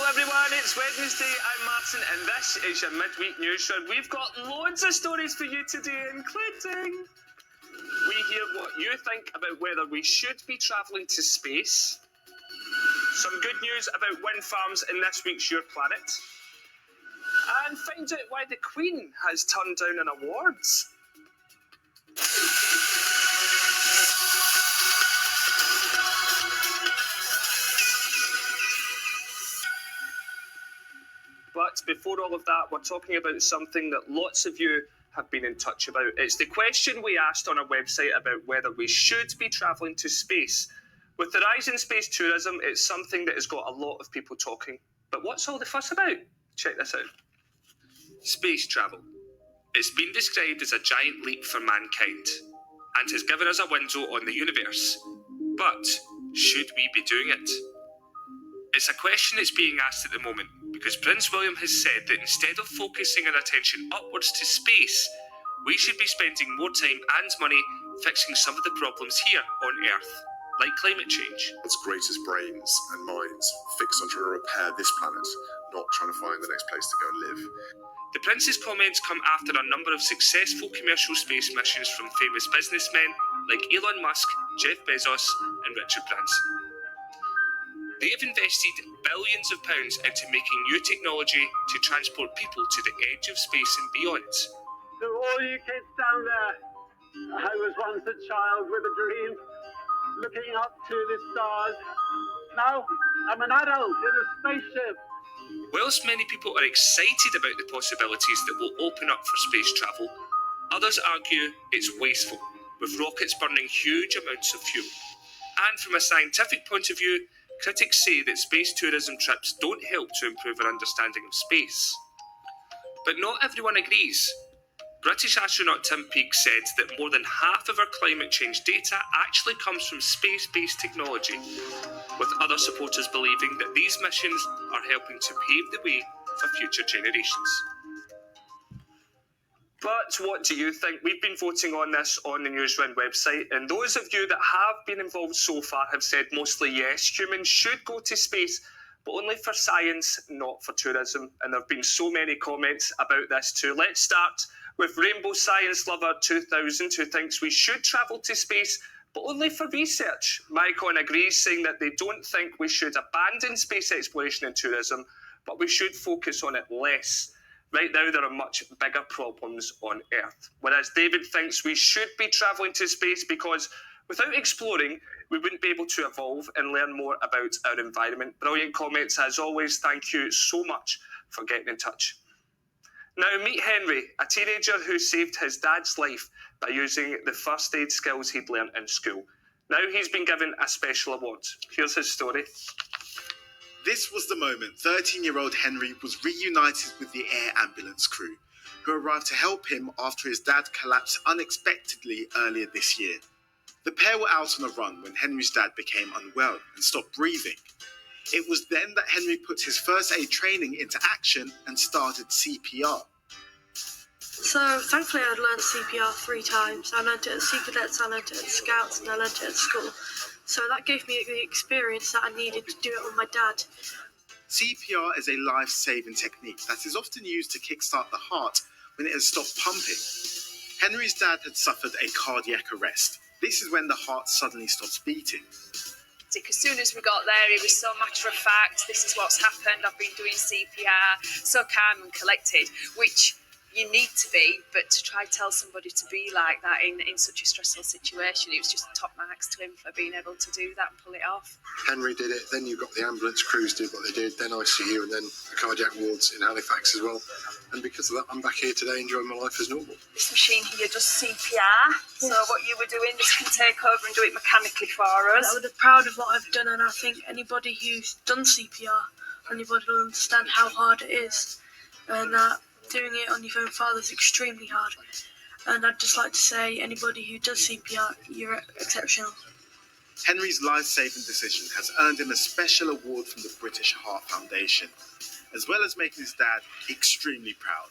everyone, it's Wednesday, I'm Martin, and this is your midweek news run. We've got loads of stories for you today, including we hear what you think about whether we should be travelling to space, some good news about wind farms in this week's Your Planet, and find out why the Queen has turned down an awards. But before all of that, we're talking about something that lots of you have been in touch about. It's the question we asked on our website about whether we should be travelling to space. With the rise in space tourism, it's something that has got a lot of people talking. But what's all the fuss about? Check this out. Space travel. It's been described as a giant leap for mankind and has given us a window on the universe. But should we be doing it? It's a question that's being asked at the moment because Prince William has said that instead of focusing our attention upwards to space, we should be spending more time and money fixing some of the problems here on Earth, like climate change. Its greatest brains and minds fixed on trying to repair this planet, not trying to find the next place to go and live. The Prince's comments come after a number of successful commercial space missions from famous businessmen like Elon Musk, Jeff Bezos and Richard Branson. They have invested billions of pounds into making new technology to transport people to the edge of space and beyond. To all you kids down there, I was once a child with a dream, looking up to the stars. Now I'm an adult in a spaceship. Whilst many people are excited about the possibilities that will open up for space travel, others argue it's wasteful, with rockets burning huge amounts of fuel. And from a scientific point of view, critics say that space tourism trips don't help to improve our understanding of space. But not everyone agrees. British astronaut Tim Peake said that more than half of our climate change data actually comes from space-based technology, with other supporters believing that these missions are helping to pave the way for future generations. But what do you think? We've been voting on this on the Newsround website, and those of you that have been involved so far have said mostly yes, humans should go to space, but only for science, not for tourism. And there have been so many comments about this too. Let's start with Rainbow Science Lover 2000, who thinks we should travel to space, but only for research. Mycon agrees, saying that they don't think we should abandon space exploration and tourism, but we should focus on it less. Right now, there are much bigger problems on Earth. Whereas David thinks we should be travelling to space because without exploring, we wouldn't be able to evolve and learn more about our environment. Brilliant comments as always. Thank you so much for getting in touch. Now, meet Henry, a teenager who saved his dad's life by using the first aid skills he'd learnt in school. Now he's been given a special award. Here's his story. This was the moment 13-year-old Henry was reunited with the air ambulance crew, who arrived to help him after his dad collapsed unexpectedly earlier this year. The pair were out on a run when Henry's dad became unwell and stopped breathing. It was then that Henry put his first aid training into action and started CPR. So, thankfully I'd learned CPR 3 times. I learned it at Sea Cadets, I learned it at Scouts, and I learned it at school. So that gave me the experience that I needed to do it with my dad. CPR is a life-saving technique that is often used to kickstart the heart when it has stopped pumping. Henry's dad had suffered a cardiac arrest. This is when the heart suddenly stops beating. As soon as we got there, it was so matter of fact, this is what's happened, I've been doing CPR, so calm and collected, which you need to be, but to try to tell somebody to be like that in such a stressful situation, it was just top marks to him for being able to do that and pull it off. Henry did it, then you've got the ambulance crews did what they did, then ICU, and then the cardiac wards in Halifax as well. And because of that, I'm back here today enjoying my life as normal. This machine here does CPR, so what you were doing, this can take over and do it mechanically for us. I'm proud of what I've done, and I think anybody who's done CPR, anybody will understand how hard it is. And doing it on your own father is extremely hard. And I'd just like to say, anybody who does CPR, you're exceptional. Henry's life-saving decision has earned him a special award from the British Heart Foundation, as well as making his dad extremely proud.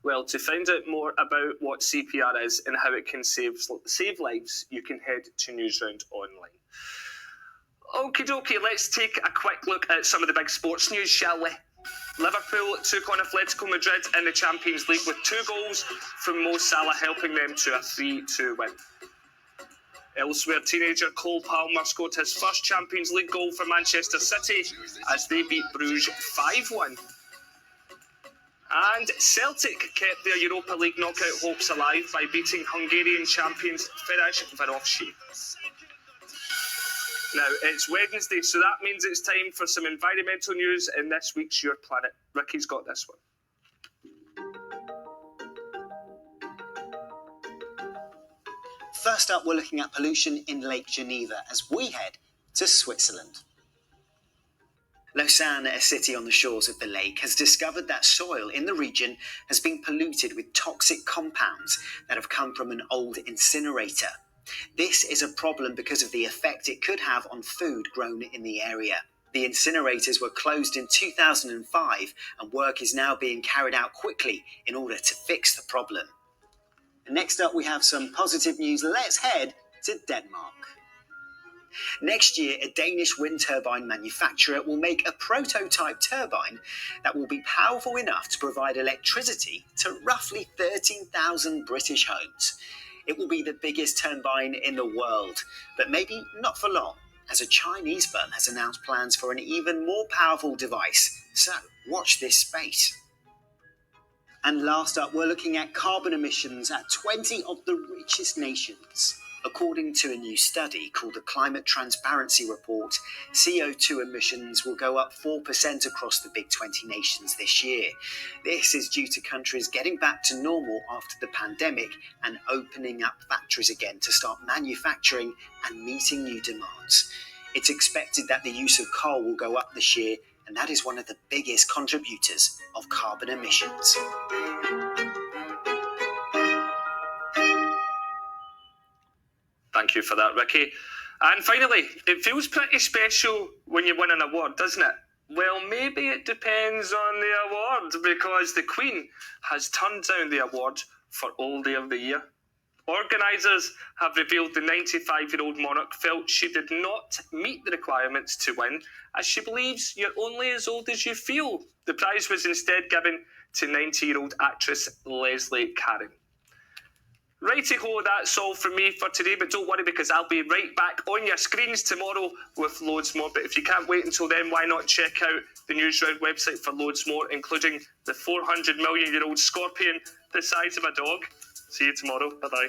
Well, to find out more about what CPR is and how it can save lives, you can head to Newsround Online. Okie dokie, let's take a quick look at some of the big sports news, shall we? Liverpool took on Atletico Madrid in the Champions League with 2 goals from Mo Salah, helping them to a 3-2 win. Elsewhere, teenager Cole Palmer scored his first Champions League goal for Manchester City as they beat Bruges 5-1. And Celtic kept their Europa League knockout hopes alive by beating Hungarian champions Ferencvárosi. Now, it's Wednesday, so that means it's time for some environmental news in this week's Your Planet. Ricky's got this one. First up, we're looking at pollution in Lake Geneva as we head to Switzerland. Lausanne, a city on the shores of the lake, has discovered that soil in the region has been polluted with toxic compounds that have come from an old incinerator. This is a problem because of the effect it could have on food grown in the area. The incinerators were closed in 2005 and work is now being carried out quickly in order to fix the problem. Next up, we have some positive news. Let's head to Denmark. Next year, a Danish wind turbine manufacturer will make a prototype turbine that will be powerful enough to provide electricity to roughly 13,000 British homes. It will be the biggest turbine in the world, but maybe not for long, as a Chinese firm has announced plans for an even more powerful device. So, watch this space. And last up, we're looking at carbon emissions at 20 of the richest nations. According to a new study called the Climate Transparency Report, CO2 emissions will go up 4% across the big 20 nations this year. This is due to countries getting back to normal after the pandemic and opening up factories again to start manufacturing and meeting new demands. It's expected that the use of coal will go up this year, and that is one of the biggest contributors of carbon emissions. Thank you for that, Ricky. And finally, it feels pretty special when you win an award, doesn't it? Well, maybe it depends on the award, because the Queen has turned down the award for Oldie of the Year. Organisers have revealed the 95-year-old monarch felt she did not meet the requirements to win, as she believes you're only as old as you feel. The prize was instead given to 90-year-old actress Leslie Caron. Righty-ho, that's all from me for today, but don't worry because I'll be right back on your screens tomorrow with loads more. But if you can't wait until then, why not check out the Newsround website for loads more, including the 400 million-year-old scorpion the size of a dog. See you tomorrow. Bye-bye.